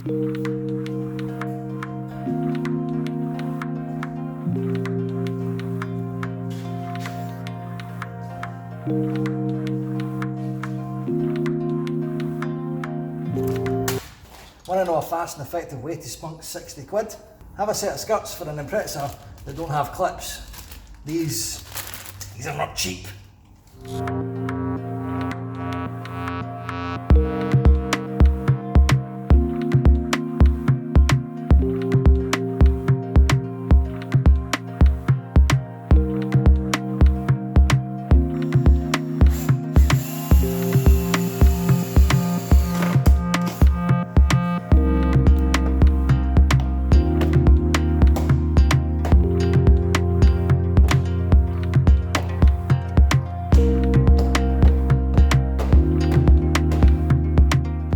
Want to know a fast and effective way to spunk 60 quid? Have a set of skirts for an Impreza that don't have clips. These are not cheap.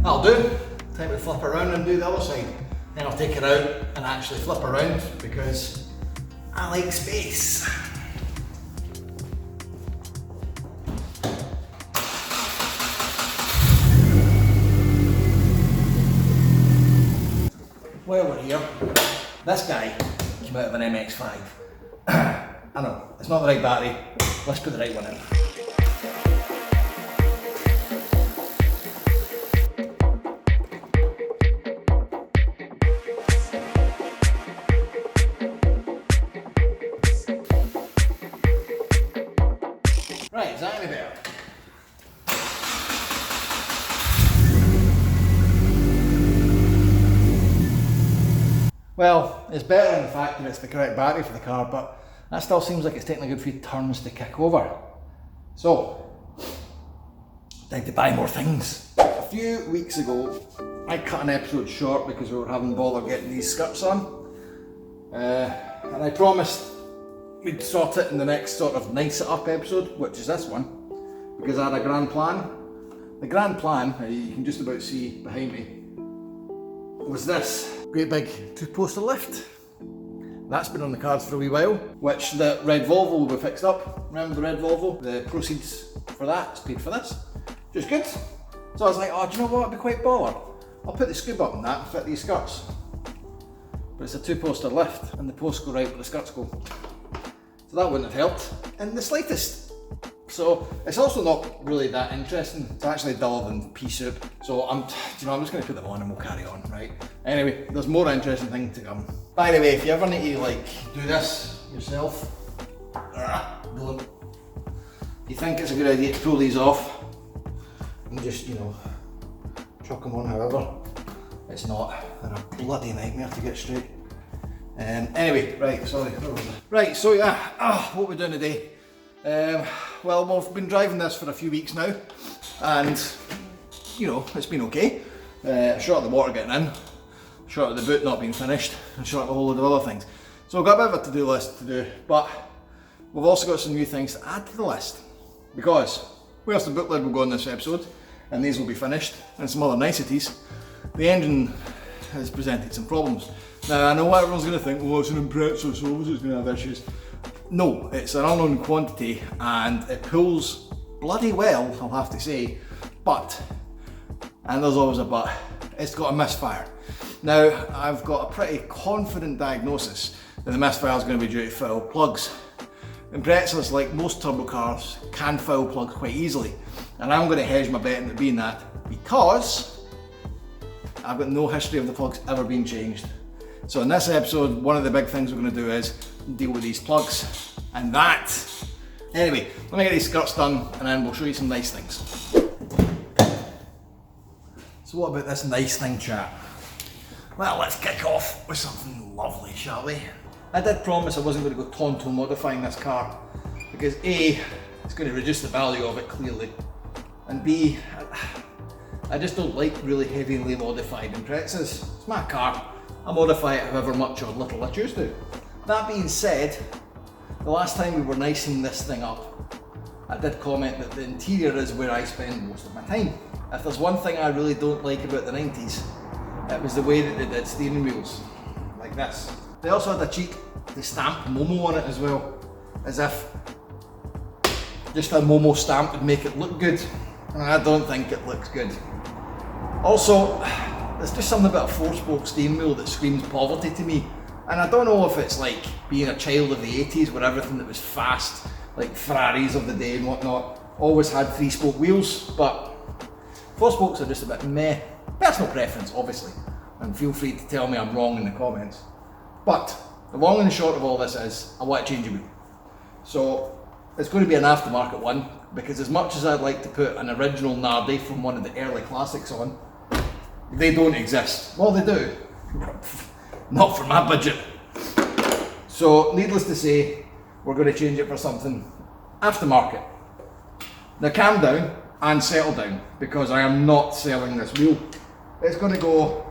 That'll do. Time to flip around and do the other side. Then I'll take it out and actually flip around because I like space. While we're here, this guy came out of an MX-5. I know, it's not the right battery. Let's put the right one in. Right, is that any better? Well, it's better in the fact that it's the correct battery for the car, but that still seems like it's taking a good few turns to kick over. So, time to buy more things. A few weeks ago, I cut an episode short because we were having bother getting these skirts on. And I promised we'd sort it in the next sort of nice it up episode, which is this one, because I had a grand plan. The grand plan, you can just about see behind me, was this great big two-poster lift. That's been on the cards for a wee while, which the red Volvo will be fixed up. Remember the red Volvo? The proceeds for that is paid for this, which is good. So I was like, oh, do you know what, it'd be quite baller. I'll put the scoop up on that and fit these skirts. But it's a two-poster lift and the posts go right where the skirts go. So that wouldn't have helped in the slightest. So it's also not really that interesting. It's actually duller than pea soup. So I'm just going to put them on and we'll carry on, right? Anyway, there's more interesting things to come. By the way, if you ever need to do this yourself, don't. If you think it's a good idea to pull these off and just, chuck them on however, it's not. They're a bloody nightmare to get straight. Anyway, right, sorry. Right, so yeah, what we're doing today. Well, we've been driving this for a few weeks now, and it's been okay. Short of the water getting in, short of the boot not being finished, and short of a whole load of other things. So we've got a bit of a to-do list to do, but we've also got some new things to add to the list. Because, whereas the boot lid will go in this episode, and these will be finished, and some other niceties, the engine has presented some problems. Now I know what everyone's going to think, well it's an Impreza, so obviously it's going to have issues. No, it's an unknown quantity and it pulls bloody well, I'll have to say, but, and there's always a but, it's got a misfire. Now, I've got a pretty confident diagnosis that the misfire is going to be due to foul plugs. Imprezas, like most turbo cars, can foul plugs quite easily, and I'm going to hedge my bet into being that because I've got no history of the plugs ever being changed. So in this episode, one of the big things we're going to do is deal with these plugs and that. Anyway, let me get these skirts done and then we'll show you some nice things. So what about this nice thing, chat? Well, let's kick off with something lovely, shall we? I did promise I wasn't going to go tonto modifying this car because A, it's going to reduce the value of it clearly, and B, I just don't like really heavily modified Imprezas. It's my car. I modify it however much or little I choose to. That being said, the last time we were nicing this thing up, I did comment that the interior is where I spend most of my time. If there's one thing I really don't like about the 90s, it was the way that they did steering wheels, like this. They also had a cheek to stamp Momo on it as well, as if just a Momo stamp would make it look good, and I don't think it looks good. Also, there's just something about a 4-spoke steering wheel that screams poverty to me. And I don't know if it's like being a child of the 80s where everything that was fast, like Ferraris of the day and whatnot, always had 3-spoke wheels, but 4 spokes are just a bit meh. Personal preference, obviously, and feel free to tell me I'm wrong in the comments. But the long and the short of all this is, I want to change a wheel. So it's going to be an aftermarket one, because as much as I'd like to put an original Nardi from one of the early classics on, they don't exist. Well, they do. Not for my budget. So needless to say, we're going to change it for something aftermarket. Now calm down and settle down, because I am not selling this wheel. It's going to go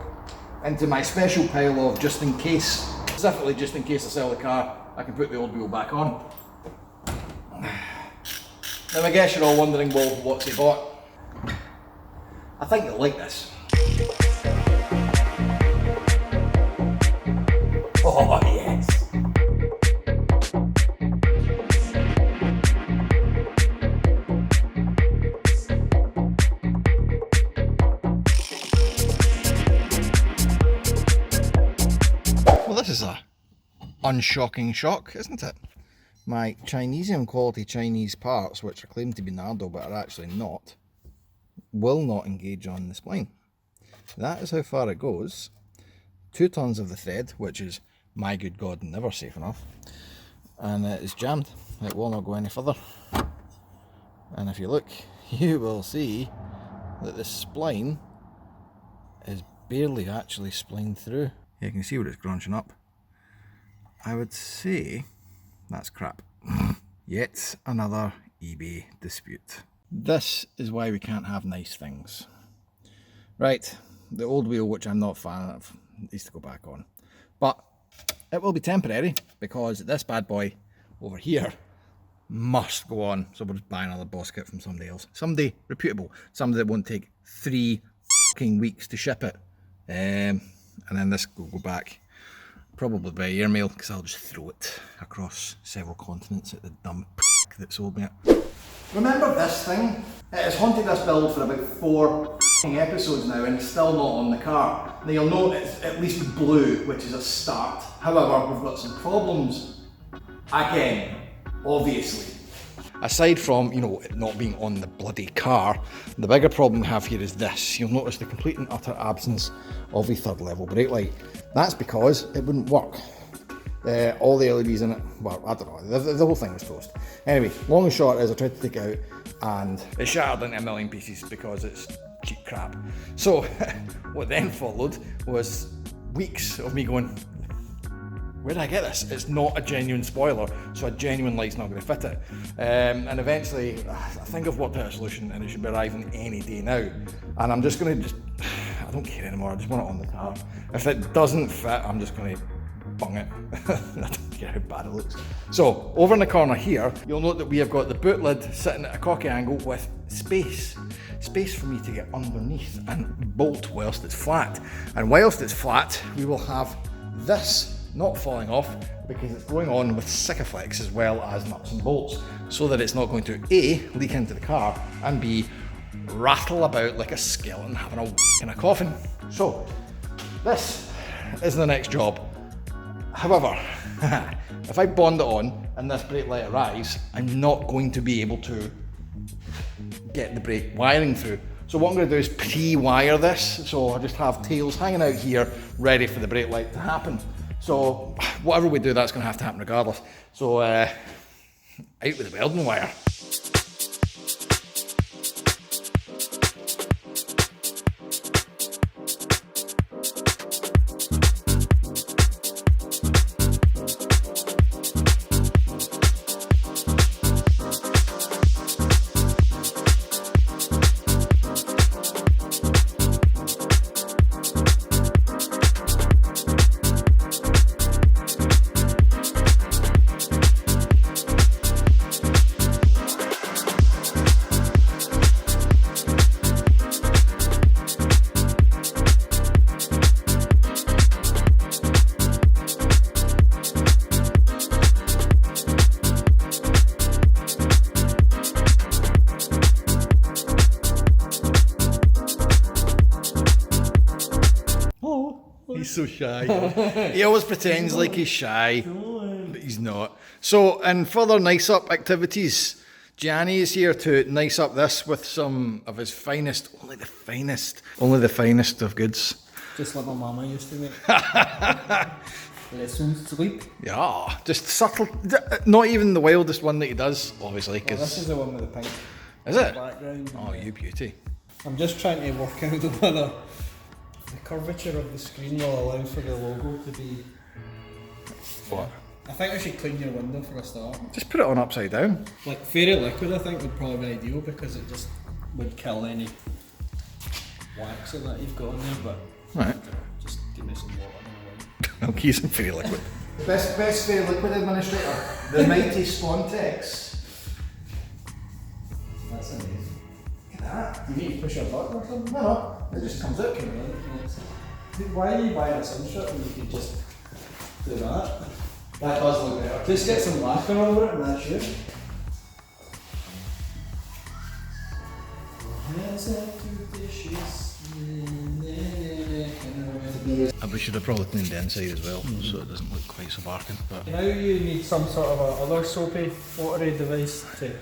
into my special pile of just in case. Specifically just in case I sell the car, I can put the old wheel back on. Now I guess you're all wondering, well, what's he bought? I think you'll like this. Oh yes! Well, this is a unshocking shock, isn't it? My Chinesium quality Chinese parts, which are claimed to be Nardo but are actually not, will not engage on the spline. That is how far it goes. 2 tons of the thread, which is, my good God, never safe enough, and it is jammed. It will not go any further. And if you look, you will see that the spline is barely actually splined through. You can see what it's crunching up. I would say that's crap. Yet another eBay dispute. This is why we can't have nice things. Right, the old wheel, which I'm not a fan of, needs to go back on. But it will be temporary, because this bad boy over here must go on. So we'll just buy another boss kit from somebody else. Somebody reputable. Somebody that won't take 3 fucking weeks to ship it. And then this will go back, probably by airmail, because I'll just throw it across several continents at the dumb that sold me it. Remember this thing? It has haunted this build for about 4 episodes now, and it's still not on the car. Now you'll note it's at least blue, which is a start. However, we've got some problems. Again, obviously. Aside from, you know, it not being on the bloody car, the bigger problem we have here is this. You'll notice the complete and utter absence of a 3rd level brake light. That's because it wouldn't work. All the LEDs in it, well, I don't know, the whole thing was toast. Anyway, long and short is I tried to take it out and it shattered into a million pieces because it's cheap crap. So what then followed was weeks of me going, where did I get this? It's not a genuine spoiler, so a genuine light's not going to fit it. And eventually, I think I've worked out a solution, and it should be arriving any day now. And I'm just going to I don't care anymore, I just want it on the car. If it doesn't fit, I'm just going to bung it. I don't care how bad it looks. So, over in the corner here, you'll note that we have got the boot lid sitting at a cocky angle with space for me to get underneath and bolt whilst it's flat. And whilst it's flat, we will have this not falling off, because it's going on with Sikaflex as well as nuts and bolts, so that it's not going to A, leak into the car, and B, rattle about like a skeleton having a in a coffin. So this is the next job. However, if I bond it on and this brake light arrives, I'm not going to be able to get the brake wiring through. So what I'm going to do is pre-wire this, so I just have tails hanging out here ready for the brake light to happen. So whatever we do, that's going to have to happen regardless. So out with the welding wire. He's so shy. He always pretends like he's shy, but he's not. So, in further nice up activities, Gianni is here to nice up this with some of his finest, only the finest of goods. Just like my mama used to make. Lessons sleep. Yeah, just subtle, not even the wildest one that he does, obviously. Well, this is the one with the pink. Is it? Background. Oh, you beauty. I'm just trying to work out whether the curvature of the screen will allow for the logo to be. What? I think I should clean your window for a start. Just put it on upside down. Like Fairy Liquid, I think would probably be ideal because it just would kill any wax that you've got in there. But Right. just give me some water and I'll keep some Fairy Liquid. Best Fairy Liquid administrator, the mighty Spontex. that's amazing. Look at that. You need to push a button or something? No, it just comes out. Why are you buying a sunstrip when you could just do that? That does look better. Just get some lacquer over it and that's it. We should have probably cleaned the inside as well, so it doesn't look quite so barking. But Now you need some sort of a other soapy watery device to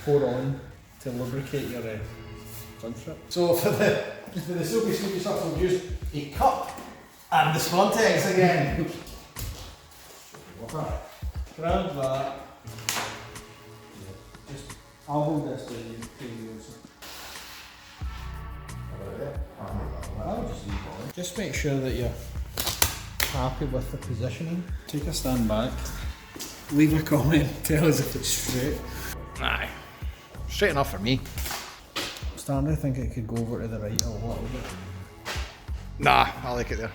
pour on to lubricate your sunstrip. so for the soapy stuff, we'll use a cup and the Spontex again. Grab that. Just I'll hold this to you. I'll just leave it on. Just make sure that you're happy with the positioning. Take a stand back. Leave a comment. Tell us if it's straight. Aye, straight enough for me. Starting to think it could go over to the right a little bit. Nah, I like it there.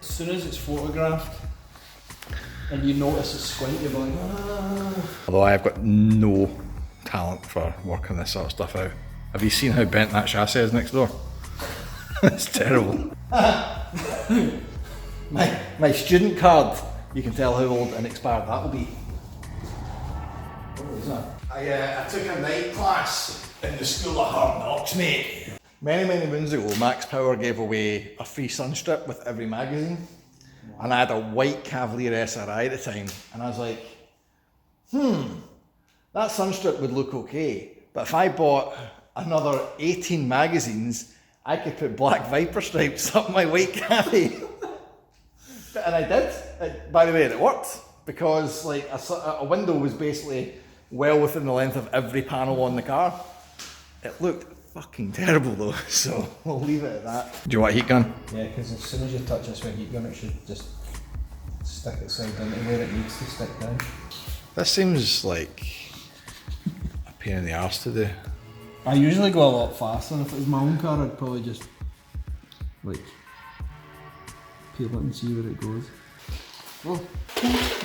As soon as it's photographed and you notice it's squint, you're like, Although I have got no talent for working this sort of stuff out. Have you seen how bent that chassis is next door? It's terrible. my student card, you can tell how old and expired that will be. What was that? I took a night class in the School of Hard Knocks, mate. Many moons ago, Max Power gave away a free sunstrip with every magazine. And I had a white Cavalier SRI at the time. And I was like, that sunstrip would look okay. But if I bought another 18 magazines, I could put black Viper stripes up my white Cavi. And I did. By the way, it worked. Because like a window was basically well within the length of every panel on the car. It looked fucking terrible though, so we'll leave it at that. Do you want a heat gun? yeah, because as soon as you touch this with a heat gun, it should just stick itself down to where it needs to stick down. This seems like a pain in the arse to do. I usually go a lot faster. If it was my own car, I'd probably just like peel it and see where it goes. Well,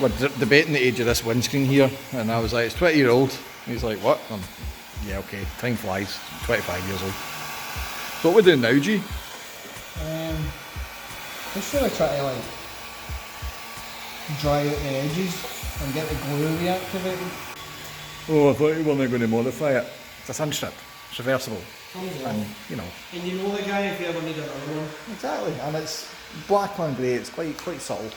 we're debating the age of this windscreen here, and I was like, it's 20-year-old. He's like, what? Yeah, okay, time flies. 25 years old. So what we're doing now, G? Just really try to like dry out the edges and get the glue reactivated. Oh, I thought you weren't going to modify it. It's a sunstrip. It's reversible. And, you know. And you know the guy if you ever need another one. Exactly, and it's black on grey. It's quite subtle.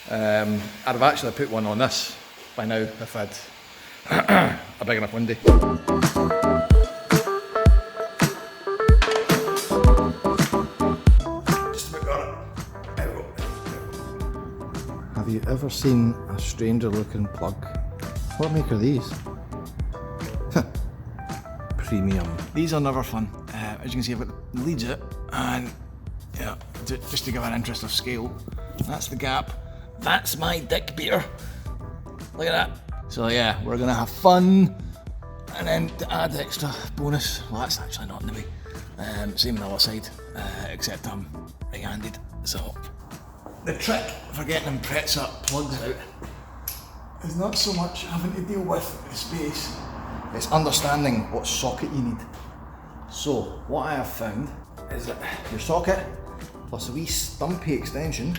I'd have actually put one on this by now if I'd a big enough windy. Just about got it. Have you ever seen a stranger looking plug? What make are these? Premium. These are never fun. As you can see, I've got the leads it, and yeah, just to give an interest of scale, that's the gap. That's my dick beer. Look at that. So yeah, we're gonna have fun, and then to add extra bonus, well that's actually not in the way. Same on the other side, except I'm right-handed. So the trick for getting them Impreza plugs out is not so much having to deal with the space, it's understanding what socket you need. So what I have found is that your socket plus a wee stumpy extension,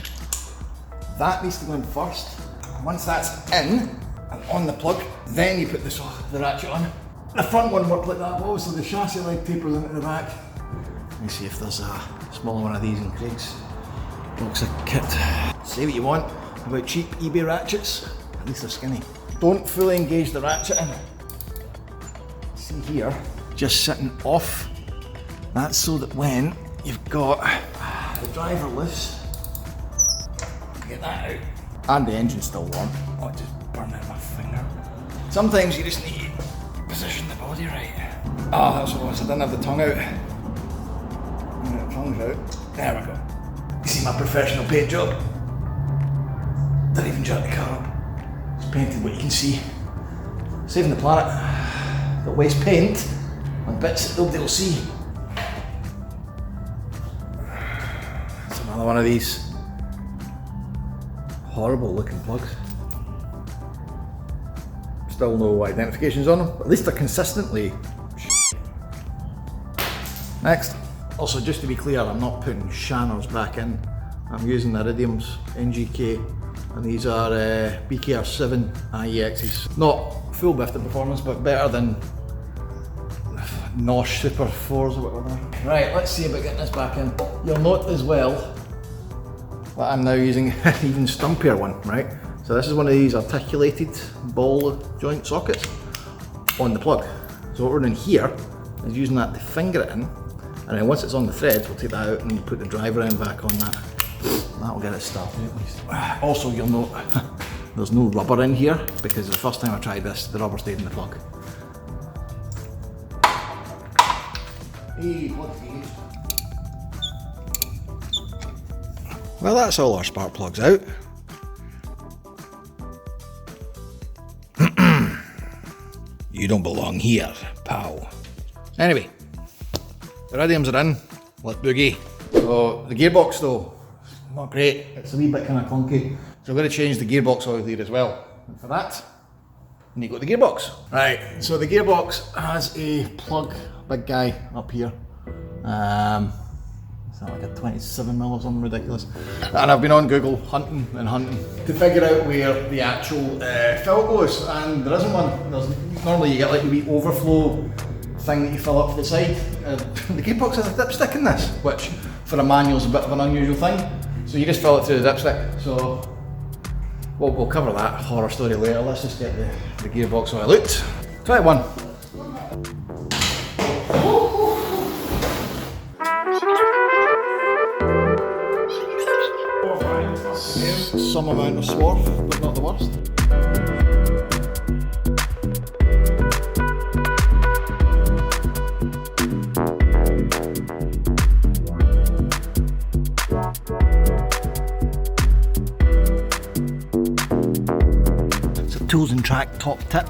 that needs to go in first. Once that's in and on the plug, then you put the ratchet on. The front one worked like that, but obviously the chassis leg tapers into the back. me see if there's a smaller one of these in Craig's box of kit. Say what you want about cheap eBay ratchets, at least they're skinny. Don't fully engage the ratchet in. See here, just sitting off. That's so that when you've got the driver loose, get that out. And the engine's still warm. Oh, it just burned out my finger. Sometimes you just need to position the body right. Ah, that's what it was. I didn't have the tongue out. The tongue's out. There we go. You see my professional paint job? Didn't even jerk the car up. Just painted what you can see. Saving the planet. Got waste paint on bits that nobody will see. That's another one of these horrible looking plugs. Still no identifications on them, but at least they're consistently Next. Also, just to be clear, I'm not putting Shanners back in. I'm using Iridium's NGK, and these are BKR7 IEXs. Not full bifted performance, but better than Nosh Super 4s or whatever. Right, let's see about getting this back in. You'll note as well that I'm now using an even stumpier one, right? So this is one of these articulated ball joint sockets on the plug. So what we're doing here is using that to finger it in, and then once it's on the threads, we'll take that out and put the driver end back on that. That'll get it started at least. Also, you'll note there's no rubber in here, because the first time I tried this, the rubber stayed in the plug. Hey, plug engaged. Well, that's all our spark plugs out. You don't belong here, pal. Anyway, the Iridiums are in. Let's boogie. So the gearbox though, not great. It's a wee bit kind of clunky. So we're going to change the gearbox oil here as well. And for that, you need to go to the gearbox. Right, so the gearbox has a plug, big guy up here. Is that like a 27mm or something ridiculous? And I've been on Google hunting to figure out where the actual fill goes, and there isn't one. Normally you get like a wee overflow thing that you fill up to the side. The gearbox has a dipstick in this, which for a manual is a bit of an unusual thing. So you just fill it through the dipstick. So we'll cover that horror story later. Let's just get the gearbox oil out. Try one. Some amount of swarf, but not the worst. So tools and track top tip,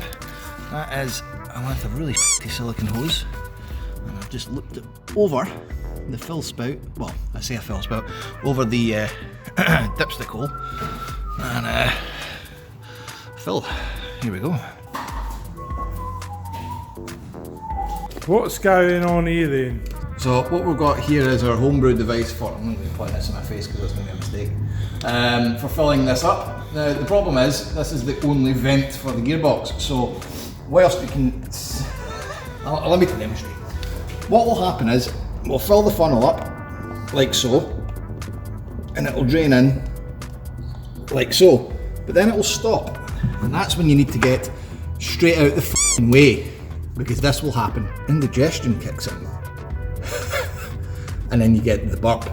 that is a length of really silicone hose, and I've just looped it over the fill spout, well I say a fill spout, over the dipstick hole, and fill. Here we go. What's going on here then? So what we've got here is our homebrew device for, I'm going to point this in my face because that's maybe a mistake, for filling this up. Now the problem is, this is the only vent for the gearbox, so whilst you can, let me demonstrate. What will happen is, we'll fill the funnel up, like so, and it'll drain in, like so, but then it will stop, and that's when you need to get straight out the f***ing way, because this will happen, indigestion kicks in, and then you get the burp.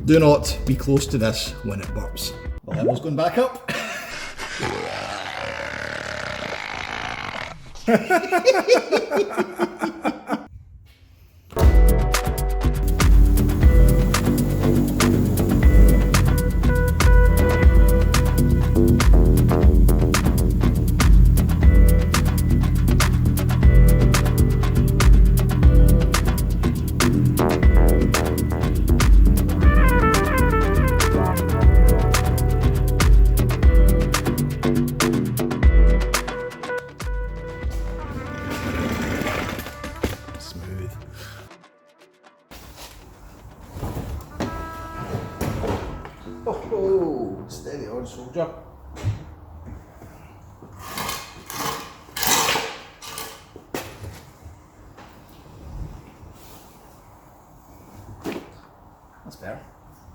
Do not be close to this when it burps. The level's going back up. Oh, steady on, soldier. there.